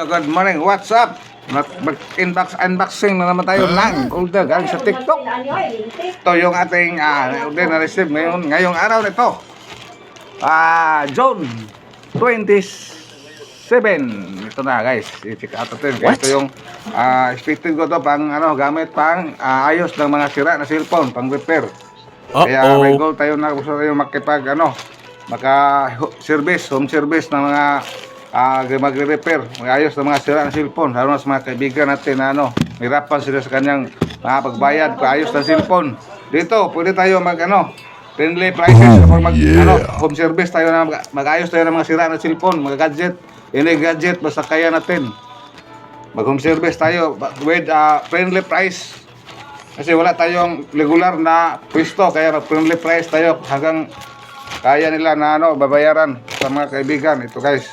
good morning. What's up? Unboxing na naman tayo ng order galing sa TikTok. Ito yung ating order na receive ngayong araw na ito. June 27. Ito na guys, i-check out natin. Ito yung expected ko to pang gamit pang ayos ng mga sira na cellphone, pang repair. Kaya may goal tayo na gusto tayo makipag maka-service, home service ng mga magre-repair, mag-ayos ng mga sira ng cellphone, lalo na sa mga kaibigan natin na hirapan sila sa kanyang pagbayad, paayos ng cellphone. Dito, pwede tayo friendly prices for home service tayo na mag-ayos tayo ng mga sira ng cellphone, mga gadget, gadget, basta kaya natin. Mag-home service tayo with friendly price. Kasi wala tayong regular na pwesto, kaya friendly price tayo hanggang kaya nila na babayaran sa mga kaibigan. Ito guys,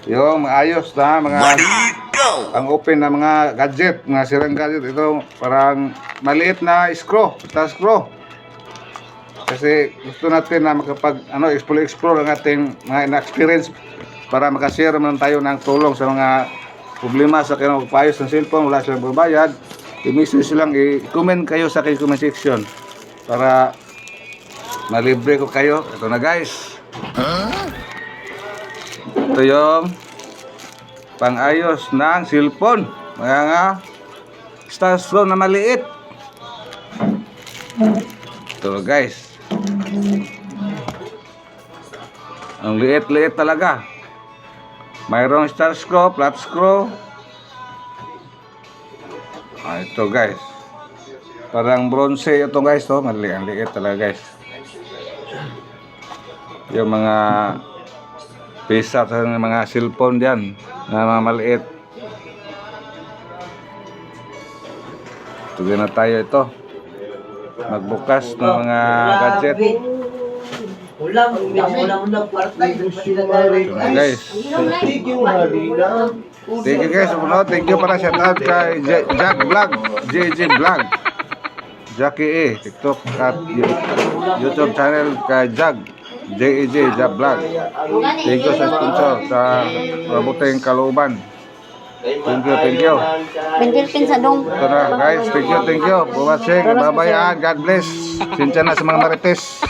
yung maayos na mga ang open na mga gadget, mga sirang gadget. Ito parang maliit na screw, screw. Kasi gusto natin na explore ang ating mga experience para makashare naman tayo ng tulong sa mga problema sa pagpapayos ng cellphone, wala silang babayad. I-message lang, i-comment kayo sa aking comment section para malibre ko kayo. Ito na guys. Ito yung pang-ayos ng cellphone, mga screw na maliit. Ito guys, ang liit-liit talaga. Mayroong star screw, flat screw. Ito guys, parang bronze ito guys, maliit talaga guys. Yung mga pisa sa mga cellphone diyan na mga maliit. Tuloy na tayo ito magbukas ng mga gadget. Guys, thank you guys. Thank you para shout out kay Jack Vlog, JJ Vlog, Jackie E, TikTok at YouTube channel kay Jack JJ Vlog. Thank you sa sponsor sa mabuting kalooban. Thank you. Ito na guys, thank you for watching. Bye bye, God bless. Sinsya na sa mga marites.